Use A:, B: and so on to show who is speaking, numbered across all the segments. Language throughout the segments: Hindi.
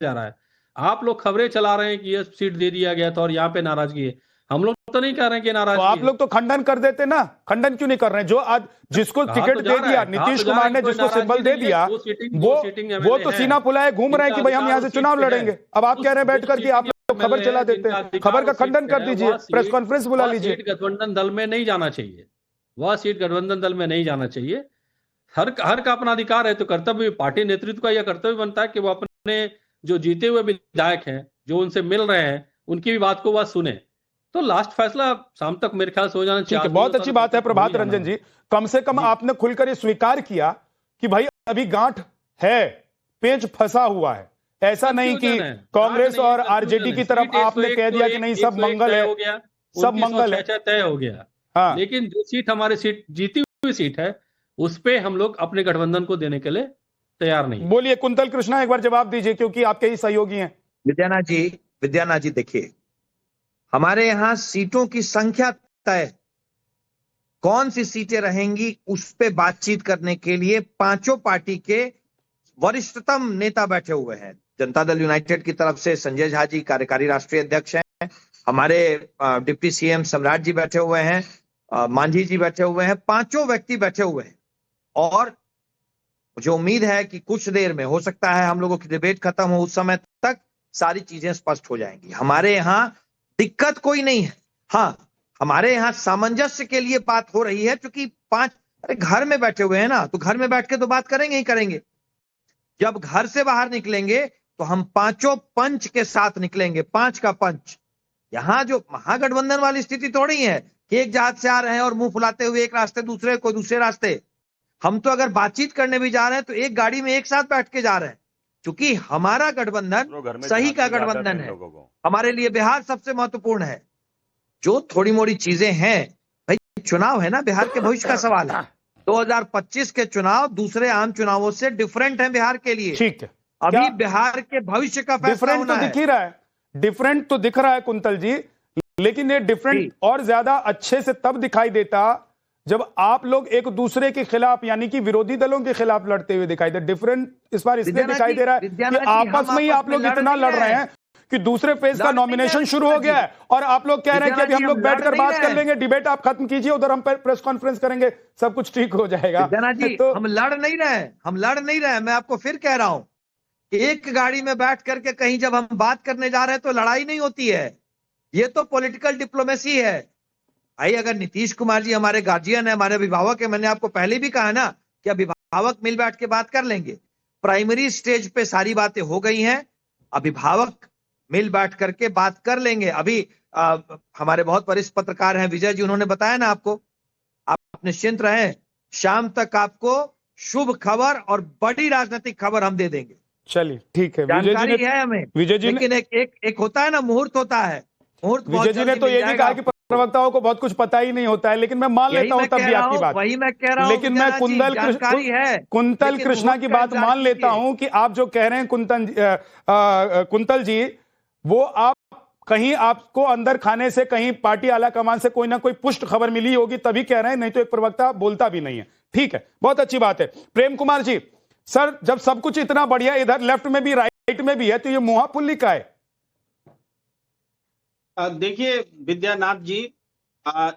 A: जा रहा है। आप लोग खबरें चला रहे हैं कि ये सीट दे दिया गया था और यहाँ पे नाराजगी है। हम लोग तो नहीं कह रहे हैं कि नाराजगी
B: तो आप लोग तो खंडन कर देते ना, खंडन क्यों नहीं कर रहे हैं? जो आज जिसको टिकट दे दिया नीतीश कुमार ने, जिसको सिंबल दे दिया, वो तो सीना फुलाए घूम रहे हैं कि भाई हम यहाँ से चुनाव लड़ेंगे। अब आप कह रहे हैं बैठकर कि आप लोग खबर चला देते हैं। खबर का खंडन कर दीजिए, प्रेस कॉन्फ्रेंस बुला लीजिए।
A: गठबंधन दल में नहीं जाना चाहिए, वह सीट गठबंधन दल में नहीं जाना चाहिए। हर का अपना अधिकार है, तो कर्तव्य पार्टी नेतृत्व का यह कर्तव्य बनता है कि वो अपने जो जीते हुए विधायक हैं, जो उनसे मिल रहे हैं, उनकी भी बात को वह सुने। तो लास्ट फैसला शाम तक मेरे ख्याल से हो जाना चाहिए।
B: बहुत अच्छी बात है प्रभात रंजन जी, कम से कम आपने खुलकर ये स्वीकार किया कि भाई अभी गांठ है, पेच फंसा हुआ है। ऐसा नहीं कि कांग्रेस और आरजेडी की तरफ आपने कह दिया कि नहीं सब मंगल है, सब मंगल है,
A: तय हो गया।
B: हाँ।
A: लेकिन जो सीट हमारी सीट जीती हुई सीट है, उस पे हम लोग अपने गठबंधन को देने के लिए तैयार नहीं।
B: बोलिए कुंतल कृष्णा, एक बार जवाब दीजिए क्योंकि आपके ही सहयोगी हैं।
C: विद्यानाथ जी देखिए, हमारे यहां सीटों की संख्या तय, कौन सी सीटें रहेंगी उस पे बातचीत करने के लिए पांचों पार्टी के वरिष्ठतम नेता बैठे हुए हैं। जनता दल यूनाइटेड की तरफ से संजय झा जी कार्यकारी राष्ट्रीय अध्यक्ष हैं, हमारे डिप्टी सीएम सम्राट जी बैठे हुए हैं, मांझी जी बैठे हुए हैं, पांचों व्यक्ति बैठे हुए हैं। और मुझे उम्मीद है कि कुछ देर में, हो सकता है हम लोगों की डिबेट खत्म हो उस समय तक सारी चीजें स्पष्ट हो जाएंगी। हमारे यहाँ दिक्कत कोई नहीं है। हाँ, हमारे यहाँ सामंजस्य के लिए बात हो रही है, क्योंकि अरे घर में बैठे हुए हैं ना, तो घर में बैठ के तो बात करेंगे ही करेंगे। जब घर से बाहर निकलेंगे तो हम पांचों पंच के साथ निकलेंगे, पांच का पंच। यहाँ जो महागठबंधन वाली स्थिति थोड़ी है कि एक जहाज से आ रहे हैं और मुंह फुलाते हुए एक रास्ते दूसरे, कोई दूसरे रास्ते। हम तो अगर बातचीत करने भी जा रहे हैं तो एक गाड़ी में एक साथ बैठ के जा रहे हैं, क्योंकि हमारा गठबंधन सही का गठबंधन है। हमारे लिए बिहार सबसे महत्वपूर्ण है। जो थोड़ी मोड़ी चीजें हैं भाई, चुनाव है ना, बिहार के भविष्य का सवाल है। 2025 के चुनाव दूसरे आम चुनावों से डिफरेंट है बिहार के लिए।
B: ठीक है,
C: अभी बिहार के भविष्य का फैसला होना है।
B: दिख ही रहा है, डिफरेंट तो दिख रहा है कुंतल जी, लेकिन ये डिफरेंट और ज्यादा अच्छे से तब दिखाई देता जब आप लोग एक दूसरे के खिलाफ, यानी कि विरोधी दलों के खिलाफ लड़ते हुए दिखाई दे। डिफरेंट इस बार इसलिए दिखाई दे रहा है कि आपस में ही आप लोग इतना लड़ रहे हैं कि दूसरे फेज का नॉमिनेशन शुरू हो गया है और आप लोग कह रहे हैं कि अभी हम लोग बैठकर बात कर लेंगे, डिबेट आप खत्म कीजिए, उधर हम प्रेस कॉन्फ्रेंस करेंगे, सब कुछ ठीक हो जाएगा।
C: तो हम लड़ नहीं रहे, मैं आपको फिर कह रहा हूं, एक गाड़ी में बैठ करके कहीं जब हम बात करने जा रहे हैं तो लड़ाई नहीं होती है। ये तो पॉलिटिकल डिप्लोमेसी है भाई। अगर नीतीश कुमार जी हमारे गार्जियन है, हमारे अभिभावक है, मैंने आपको पहले भी कहा ना कि अभिभावक मिल बैठ के बात कर लेंगे। प्राइमरी स्टेज पे सारी बातें हो गई हैं, अभिभावक मिल बैठ करके बात कर लेंगे। अभी हमारे बहुत वरिष्ठ पत्रकार हैं विजय जी, उन्होंने बताया ना आपको, आप निश्चिंत रहें, शाम तक आपको शुभ खबर और बड़ी राजनीतिक खबर हम दे देंगे।
B: चलिए ठीक है,
C: जानकारी है हमें
B: विजय जी,
C: लेकिन एक होता है ना, मुहूर्त होता है। मुहूर्त
B: विजय जी ने तो ये भी कहा कि प्रवक्ताओं को बहुत कुछ पता ही नहीं होता है, लेकिन मैं मान लेता हूं तब भी आपकी बात।
C: वही मैं कह रहा हूं,
B: लेकिन मैं कुंतल कृष्णा की बात मान लेता हूं कि आप जो कह रहे हैं कुंतल जी, वो आप कहीं आपको अंदर खाने से, कहीं पार्टी आला कमान से कोई ना कोई पुष्ट खबर मिली होगी तभी कह रहे हैं, नहीं तो एक प्रवक्ता बोलता भी नहीं है। ठीक है, बहुत अच्छी बात है। प्रेम कुमार जी, सर जब सब कुछ इतना बढ़िया, इधर लेफ्ट में भी राइट में भी है, तो ये मुहाफुल्ली का है?
D: देखिए विद्यानाथ जी,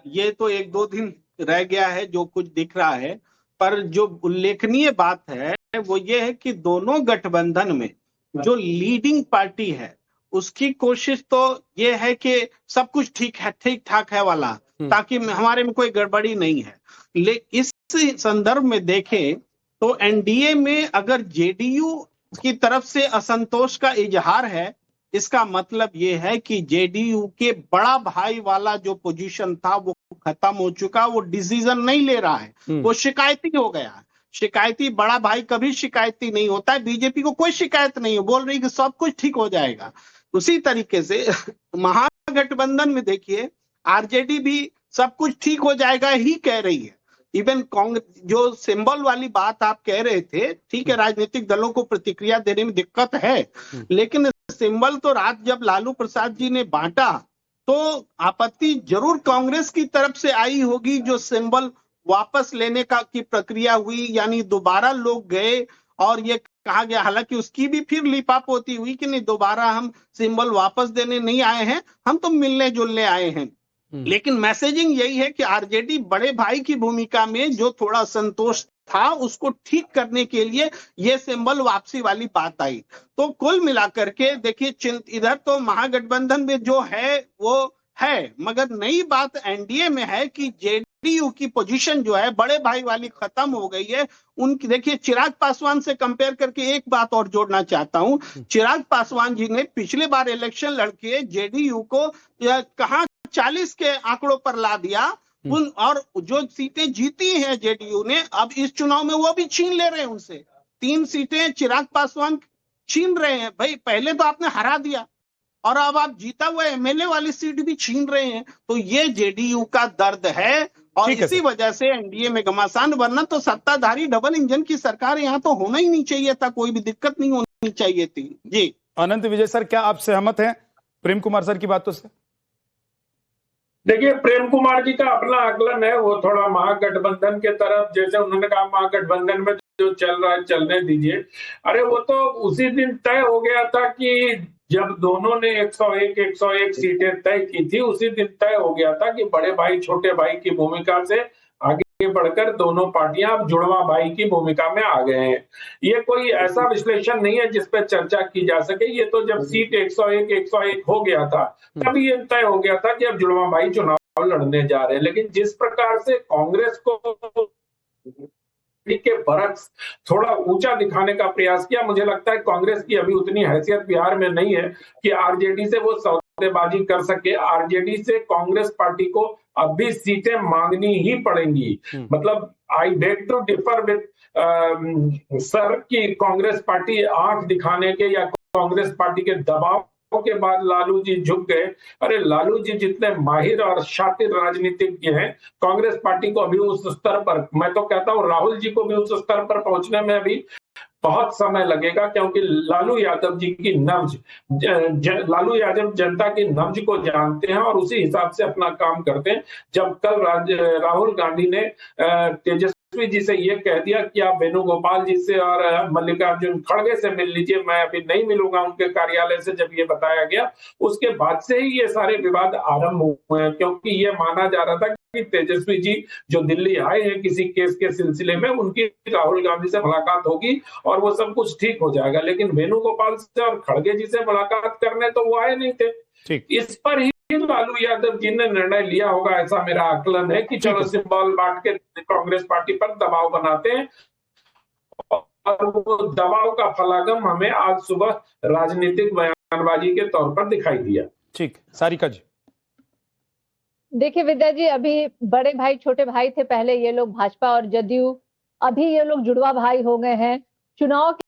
D: ये तो एक दो दिन रह गया है जो कुछ दिख रहा है, पर जो उल्लेखनीय बात है वो ये है कि दोनों गठबंधन में जो लीडिंग पार्टी है उसकी कोशिश तो ये है कि सब कुछ ठीक है, ठीक ठाक है वाला, ताकि हमारे में कोई गड़बड़ी नहीं है। लेकिन इस संदर्भ में देखें तो एनडीए में अगर जेडीयू की तरफ से असंतोष का इजहार है, इसका मतलब ये है कि जेडीयू के बड़ा भाई वाला जो पोजीशन था वो खत्म हो चुका, वो डिसीजन नहीं ले रहा है, वो शिकायती हो गया है। शिकायती बड़ा भाई कभी शिकायती नहीं होता है। बीजेपी को कोई शिकायत नहीं है, बोल रही कि सब कुछ ठीक हो जाएगा। उसी तरीके से महागठबंधन में देखिए, आरजेडी भी सब कुछ ठीक हो जाएगा ही कह रही है। इवन कांग्रेस, जो सिंबल वाली बात आप कह रहे थे, ठीक है, राजनीतिक दलों को प्रतिक्रिया देने में दिक्कत है, लेकिन सिंबल तो रात जब लालू प्रसाद जी ने बांटा तो आपत्ति जरूर कांग्रेस की तरफ से आई होगी। जो सिंबल वापस लेने की प्रक्रिया हुई, यानी दोबारा लोग गए और ये कहा गया, हालांकि उसकी भी फिर लिपापोती हुई कि नहीं, दोबारा हम सिंबल वापस देने नहीं आए हैं, हम तो मिलने जुलने आए हैं। लेकिन मैसेजिंग यही है कि आरजेडी बड़े भाई की भूमिका में जो थोड़ा संतोष था उसको ठीक करने के लिए ये सिंबल वापसी वाली बात आई। तो कुल मिलाकर के देखिए, इधर तो महागठबंधन में जो है वो है, मगर नई बात एनडीए में है कि जेडीयू की पोजीशन जो है बड़े भाई वाली खत्म हो गई है उनकी। देखिए, चिराग पासवान से कंपेयर करके एक बात और जोड़ना चाहता हूं। चिराग पासवान जी ने पिछले बार इलेक्शन लड़के जेडीयू को कहां 40 के आंकड़ों पर ला दिया, और जो सीटें जीती हैं जेडीयू ने, अब इस चुनाव में वो भी छीन ले रहे हैं उनसे। 3 सीटें चिराग पासवान छीन रहे हैं। भाई, पहले तो आपने हरा दिया और अब आप जीता हुआ एमएलए वाली सीट भी छीन रहे हैं। तो ये जेडीयू का दर्द है और इसी वजह से एनडीए में घमासान। वरना तो सत्ताधारी डबल इंजन की सरकार यहाँ तो होना ही नहीं चाहिए था, कोई भी दिक्कत नहीं होनी चाहिए थी। जी
B: अनंत विजय सर, क्या आप सहमत हैं प्रेम कुमार सर की बातों से?
E: देखिए, प्रेम कुमार जी का अपना आकलन है, वो थोड़ा महागठबंधन के तरफ, जैसे उन्होंने कहा महागठबंधन में जो चल रहा है चलने दीजिए। अरे वो तो उसी दिन तय हो गया था कि जब दोनों ने 101 सीटें तय की थी, उसी दिन तय हो गया था कि बड़े भाई छोटे भाई की भूमिका से आगे बढ़कर दोनों पार्टियां अब जुड़वा भाई की भूमिका में आ गए हैं। ये कोई ऐसा विश्लेषण नहीं है जिस पे चर्चा की जा सके। ये तो जब सीट 101 हो गया था तब ये तय हो गया था कि अब जुड़वा भाई चुनाव लड़ने जा रहे हैं। लेकिन जिस प्रकार से कांग्रेस को के बरक्स थोड़ा ऊंचा दिखाने का प्रयास किया, मुझे लगता है कांग्रेस की अभी उतनी हैसियत बिहार में नहीं है कि आरजेडी से वो सौदेबाजी कर सके। आरजेडी से कांग्रेस पार्टी को अब भी सीटें मांगनी ही पड़ेंगी। मतलब I beg to differ with sir की कांग्रेस पार्टी आंख दिखाने के या कांग्रेस पार्टी के दबाव के बाद लालू जी झुक गए। अरे लालू जी जितने माहिर और शातिर राजनीतिज्ञ हैं, कांग्रेस पार्टी को अभी उस स्तर पर, मैं तो कहता हूं राहुल जी को भी उस स्तर पर पहुंचने में अभी बहुत समय लगेगा, क्योंकि लालू यादव जी की नब्ज, लालू यादव जनता की नब्ज को जानते हैं और उसी हिसाब से अपना काम करते हैं। जब कल राहुल गांधी ने तेजस्वी जी से ये कह दिया कि आप वेणुगोपाल जी से और मल्लिकार्जुन खड़गे से मिल लीजिए, मैं अभी नहीं मिलूंगा उनके कार्यालय से, जब ये बताया गया उसके बाद से ही ये सारे विवाद आरंभ हुए हैं। क्योंकि ये माना जा रहा था कि तेजस्वी जी जो दिल्ली आए हैं किसी केस के सिलसिले में, उनकी राहुल गांधी से मुलाकात होगी और वो सब कुछ ठीक हो जाएगा। लेकिन वेणुगोपाल से और खड़गे जी से मुलाकात करने तो वो आए नहीं थे। इस पर ही लालू यादव जी ने निर्णय लिया होगा, ऐसा मेरा आकलन है कि चलो सिंबल बांट के कांग्रेस पार्टी पर दबाव बनाते हैं, और वो दबाव का फलागम हमें आज सुबह राजनीतिक बयानबाजी के तौर पर दिखाई दिया।
B: ठीक, सारिका जी।
F: देखिए विद्या जी, अभी बड़े भाई छोटे भाई थे पहले ये लोग भाजपा और जदयू, अभी ये लोग जुड़वा भाई हो गए हैं। चुनाव